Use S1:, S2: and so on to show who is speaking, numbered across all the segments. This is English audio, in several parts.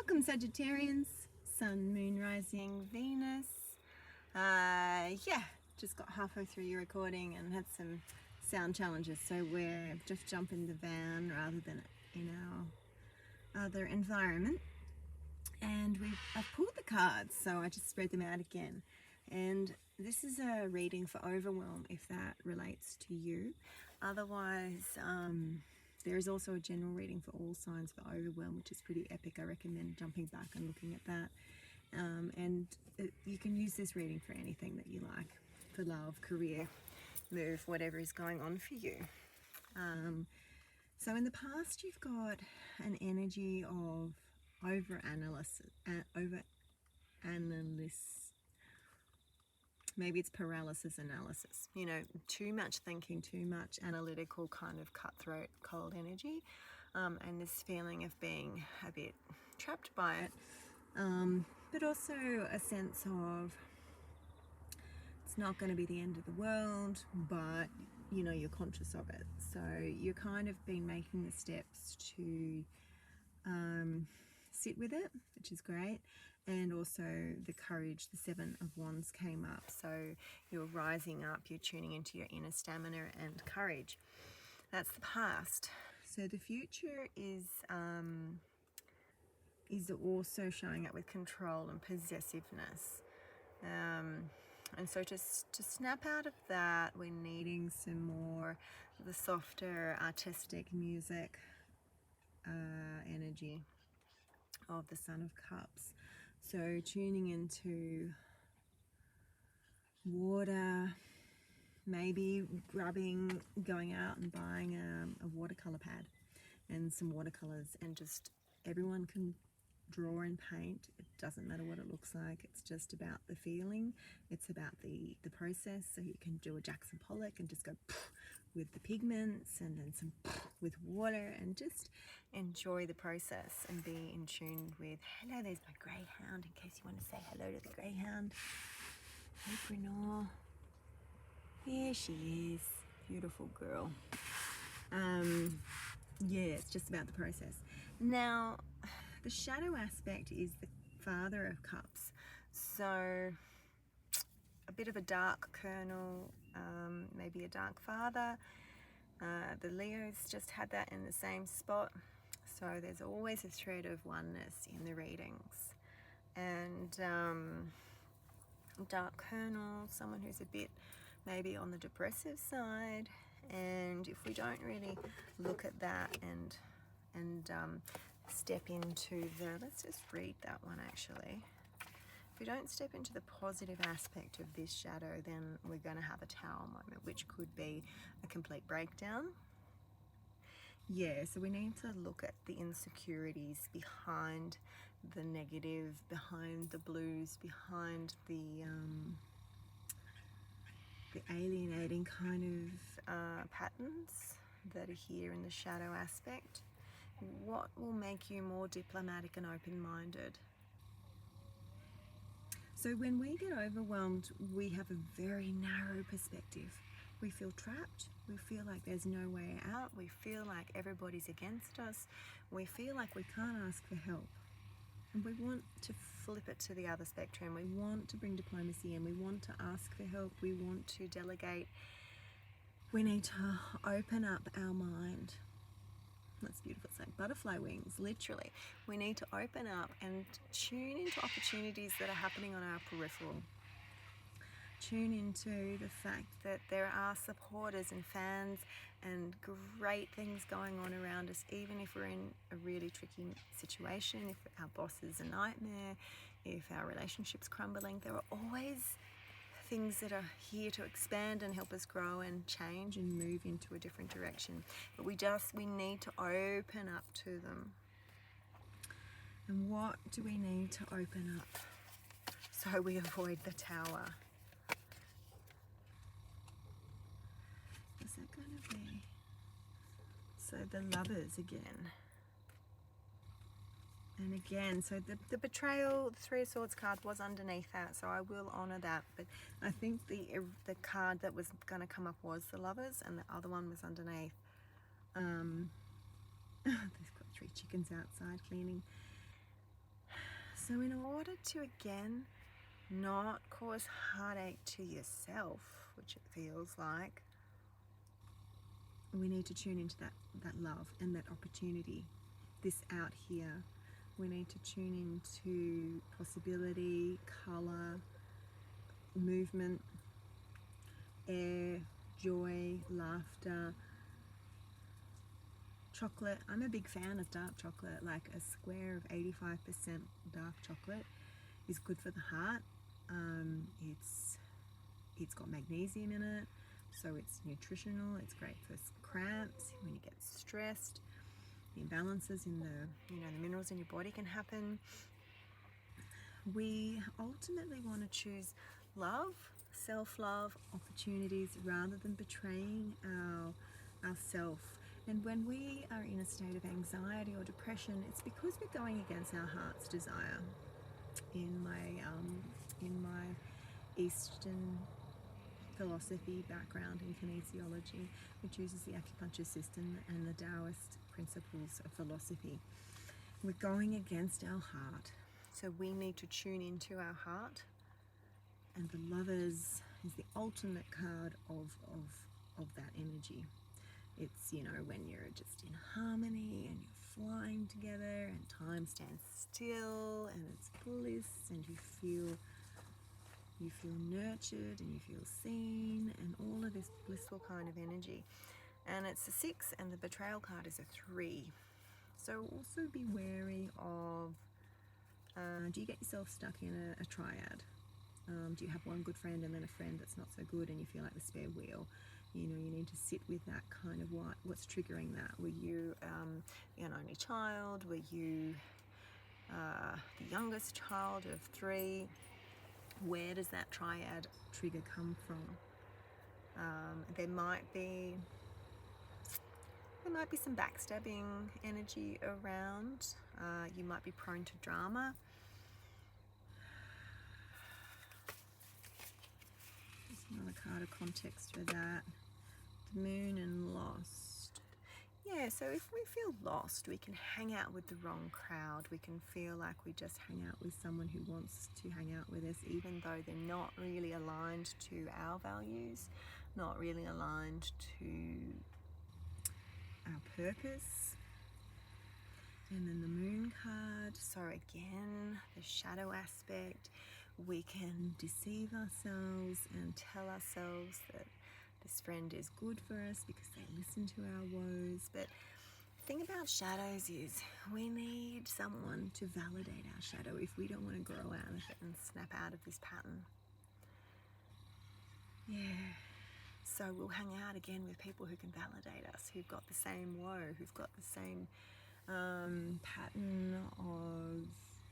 S1: Welcome Sagittarians, Sun, Moon, Rising, Venus. Just got halfway through your recording and had some sound challenges, so we're just jumping the van rather than in our other environment. And I've pulled the cards, so I just spread them out again. And this is a reading for overwhelm if that relates to you. Otherwise, there is also a general reading for all signs for overwhelm, which is pretty epic. I recommend jumping back and looking at that. You can use this reading for anything that you like, for love, career, move, whatever is going on for you. So in the past, you've got an energy of over-analysis. Maybe it's paralysis analysis, too much thinking, too much analytical, kind of cutthroat, cold energy, and this feeling of being a bit trapped by it, but also a sense of it's not going to be the end of the world, but you're conscious of it. So you're kind of been making the steps to sit with it, which is great. And also the courage, the 7 of Wands came up. So you're rising up, you're tuning into your inner stamina and courage. That's the past. So the future is also showing up with control and possessiveness. And so just to snap out of that, we're needing some more the softer artistic music energy of the Son of Cups. So tuning into water, maybe going out and buying a watercolor pad and some watercolors, and just everyone can draw and paint. It doesn't matter what it looks like. It's just about the feeling. It's about the process. So you can do a Jackson Pollock and just go with the pigments, and then some with water, and just enjoy the process and be in tune with, hello, there's my greyhound, in case you want to say hello to the greyhound. Hey, Brenor. Here she is. Beautiful girl. It's just about the process. Now, the shadow aspect is the Father of Cups. So a bit of a dark kernel, maybe a dark father. The Leos just had that in the same spot. So there's always a thread of oneness in the readings. And dark kernel, someone who's a bit maybe on the depressive side. And if we don't really look at that and step into let's just read that one actually. If we don't step into the positive aspect of this shadow, then we're going to have a Tower moment, which could be a complete breakdown. So we need to look at the insecurities behind the negative, behind the blues, behind the alienating kind of patterns that are here in the shadow aspect. What will make you more diplomatic and open-minded? So when we get overwhelmed, we have a very narrow perspective. We feel trapped. We feel like there's no way out. We feel like everybody's against us. We feel like we can't ask for help. And we want to flip it to the other spectrum. We want to bring diplomacy in. We want to ask for help. We want to delegate. We need to open up our mind. That's beautiful. It's like butterfly wings, literally. We need to open up and tune into opportunities that are happening on our peripheral. Tune into the fact that there are supporters and fans and great things going on around us, even if we're in a really tricky situation, if our boss is a nightmare, if our relationship's crumbling. There are always things that are here to expand and help us grow and change and move into a different direction. But we need to open up to them. And what do we need to open up so we avoid the Tower? Is that going to be? So the Lovers again. And again, so the betrayal, the 3 of Swords card was underneath that, so I will honour that. But I think the card that was going to come up was the Lovers, and the other one was underneath. They've got 3 chickens outside cleaning. So in order to, again, not cause heartache to yourself, which it feels like, we need to tune into that love and that opportunity, this out here. We need to tune into possibility, color, movement, air, joy, laughter, chocolate. I'm a big fan of dark chocolate. Like a square of 85% dark chocolate is good for the heart. It's got magnesium in it, so it's nutritional. It's great for cramps, when you get stressed, the imbalances in the minerals in your body can happen. We ultimately want to choose love, self-love, opportunities, rather than betraying ourself. And when we are in a state of anxiety or depression, it's because we're going against our heart's desire. In my Eastern philosophy background in kinesiology, which uses the acupuncture system and the Taoist principles of philosophy, we're going against our heart. So we need to tune into our heart, and the Lovers is the ultimate card of that energy. It's, when you're just in harmony and you're flying together and time stands still and it's bliss, and you feel nurtured and you feel seen, and all of this blissful kind of energy. And it's a 6, and the betrayal card is a 3. So also be wary of, do you get yourself stuck in a triad? Do you have one good friend and then a friend that's not so good, and you feel like the spare wheel? You need to sit with that kind of what's triggering that. Were you an only child? Were you the youngest child of 3? Where does that triad trigger come from? There might be some backstabbing energy around. You might be prone to drama. There's another card of context for that. The Moon and Lost. Yeah, so if we feel lost, we can hang out with the wrong crowd. We can feel like we just hang out with someone who wants to hang out with us, even though they're not really aligned to our values, not really aligned to our purpose. And then the Moon card. So again, the shadow aspect. We can deceive ourselves and tell ourselves that this friend is good for us because they listen to our woes. But the thing about shadows is we need someone to validate our shadow if we don't want to grow out of it and snap out of this pattern. Yeah. So we'll hang out again with people who can validate us, who've got the same woe, who've got the same pattern of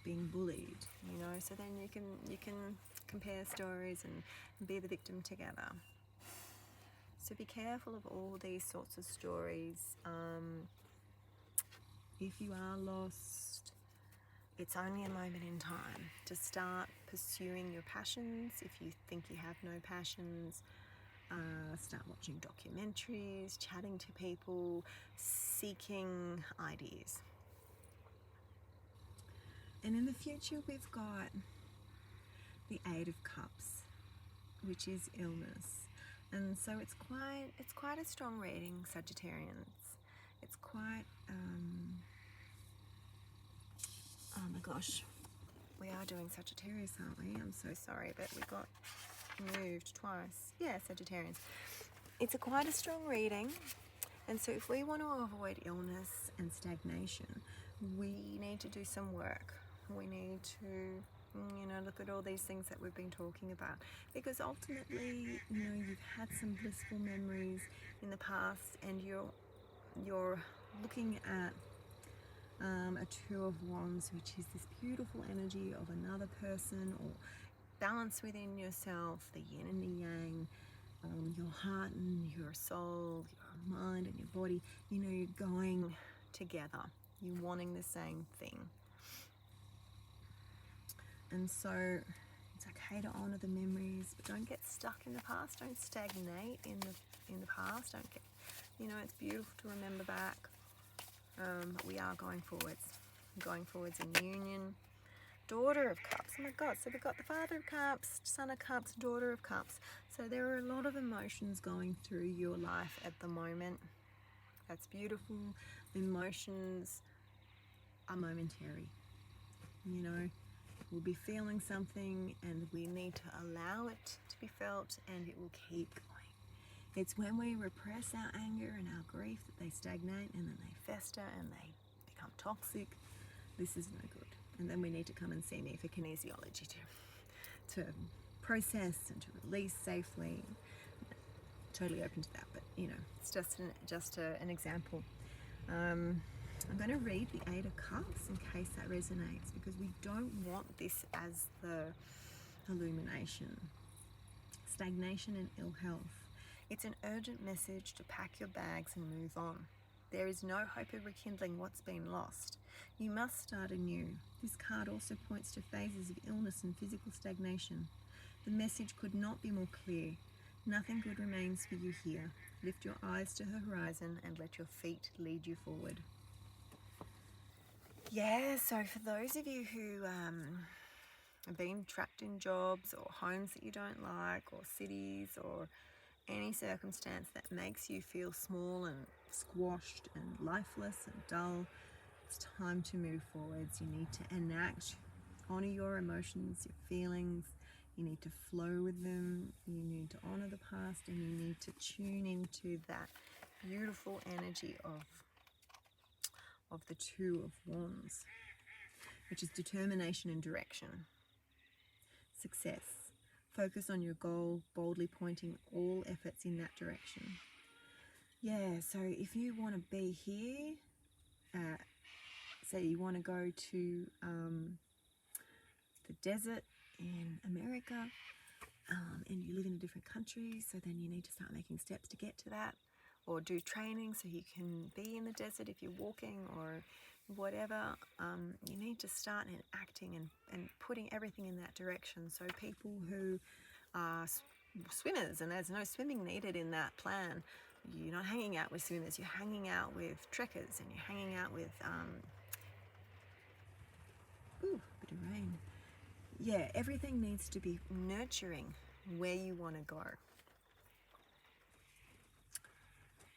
S1: being bullied, so then you can compare stories and be the victim together. So be careful of all these sorts of stories. If you are lost, it's only a moment in time to start pursuing your passions. If you think you have no passions, start watching documentaries, chatting to people, seeking ideas. And in the future, we've got the 8 of Cups, which is illness. And so it's quite a strong reading, Sagittarians. It's quite, oh my gosh, we are doing Sagittarius, aren't we? I'm so sorry, but we got moved twice. Yeah, Sagittarians. It's quite a strong reading. And so if we want to avoid illness and stagnation, we need to do some work. We need to look at all these things that we've been talking about, because ultimately, you've had some blissful memories in the past, and you're looking at a 2 of Wands, which is this beautiful energy of another person, or balance within yourself, the yin and the yang, your heart and your soul, your mind and your body, you're going together, you're wanting the same thing. And so it's okay to honor the memories, but don't get stuck in the past. Don't stagnate in the past. Don't get, it's beautiful to remember back. But we are going forwards in union. Daughter of Cups. Oh my God, so we've got the Father of Cups, Son of Cups, Daughter of Cups. So there are a lot of emotions going through your life at the moment. That's beautiful. Emotions are momentary. You know, we'll be feeling something and we need to allow it to be felt, and it will keep going. It's when we repress our anger and our grief that they stagnate, and then they fester and they become toxic. This is no good. And then we need to come and see me for kinesiology to process and to release safely. Totally open to that, but you know, it's just an example. I'm going to read the Eight of Cups in case that resonates, because we don't want this as the illumination. Stagnation and ill health. It's an urgent message to pack your bags and move on. There is no hope of rekindling what's been lost. You must start anew. This card also points to phases of illness and physical stagnation. The message could not be more clear. Nothing good remains for you here. Lift your eyes to the horizon and let your feet lead you forward. Yeah, so for those of you who have been trapped in jobs or homes that you don't like, or cities, or any circumstance that makes you feel small and squashed and lifeless and dull, it's time to move forwards. You need to enact, honor your emotions, your feelings. You need to flow with them. You need to honor the past, and you need to tune into that beautiful energy of the Two of Wands, which is determination and direction. Success. Focus on your goal, boldly pointing all efforts in that direction. Yeah, so if you want to be here, say you want to go to the desert in America, and you live in a different country, so then you need to start making steps to get to that, or do training so you can be in the desert if you're walking or whatever. You need to start enacting and putting everything in that direction. So people who are swimmers, and there's no swimming needed in that plan, you're not hanging out with swimmers, you're hanging out with trekkers, and you're hanging out with bit of rain. Yeah, everything needs to be nurturing where you want to go.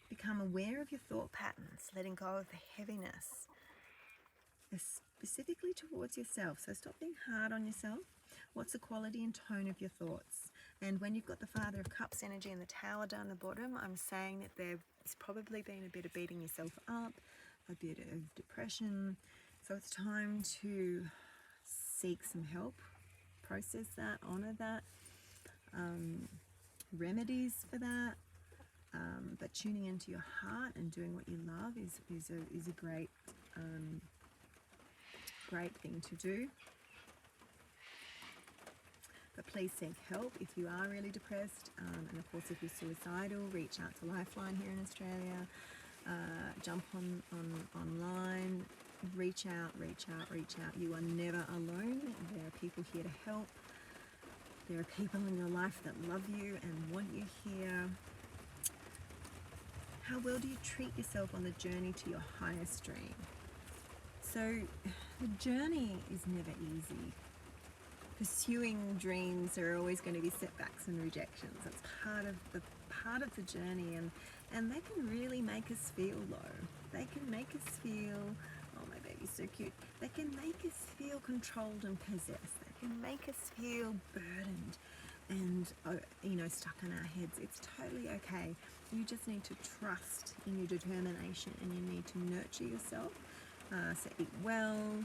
S1: Become aware of your thought patterns, letting go of the heaviness, specifically towards yourself. So stop being hard on yourself. What's the quality and tone of your thoughts? And when you've got the Father of Cups energy and the Tower down the bottom, I'm saying that there's probably been a bit of beating yourself up, a bit of depression. So it's time to seek some help, process that, honor that, remedies for that. But tuning into your heart and doing what you love is a great thing to do. But please seek help if you are really depressed, and of course if you're suicidal, reach out to Lifeline here in Australia. Jump online, reach out. You are never alone. There are people here to help. There are people in your life that love you and want you here. How well do you treat yourself on the journey to your highest dream? So the journey is never easy. Pursuing dreams are always going to be setbacks and rejections. That's part of the journey, and they can really make us feel low. They can make us feel, oh my baby's so cute. They can make us feel controlled and possessed. They can make us feel burdened and stuck in our heads. It's totally okay. You just need to trust in your determination, and you need to nurture yourself. So eat well,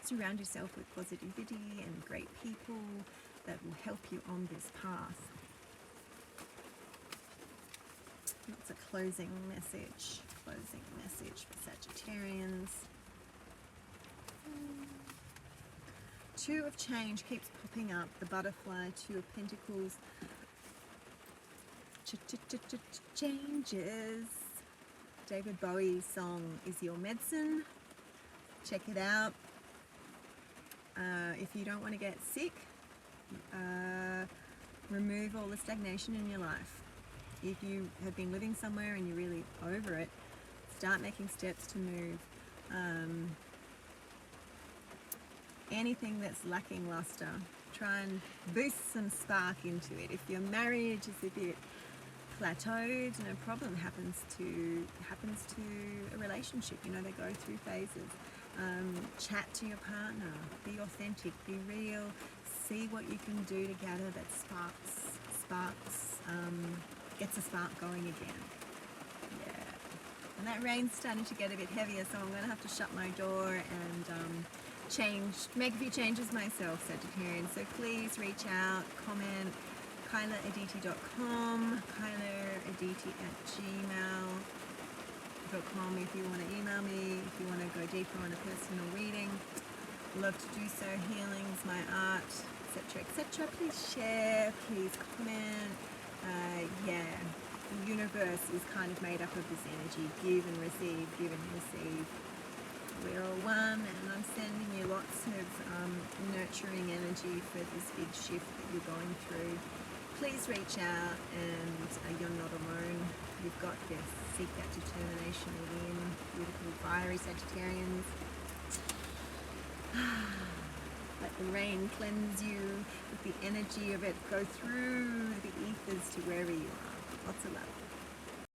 S1: surround yourself with positivity and great people that will help you on this path. That's a closing message for Sagittarians. Two of Change keeps popping up, the butterfly, Two of Pentacles. Changes. David Bowie's song Is Your Medicine. Check it out. If you don't want to get sick, remove all the stagnation in your life. If you have been living somewhere and you're really over it, start making steps to move. anything that's lacking luster. Try and boost some spark into it. If your marriage is a bit plateaued, no problem. Happens to a relationship. You know, they go through phases. Chat to your partner. Be authentic. Be real. See what you can do together that gets a spark going again. Yeah. And that rain's starting to get a bit heavier, so I'm going to have to shut my door and make a few changes myself, Sagittarian. So please reach out, comment, kylaaditi.com, kylaaditi@gmail.com if you want to email me, if you want to go deeper on a personal reading. Love to do so. Healing's my art, etc., etc. Please share, please comment. Yeah, the universe is kind of made up of this energy, give and receive, give and receive. We're all one, and I'm sending you lots of nurturing energy for this big shift that you're going through. Please reach out, and you're not alone. You've got this. Seek that determination within. Beautiful fiery Sagittarians. Let the rain cleanse you with the energy of it. Go through the ethers to wherever you are. Lots of love.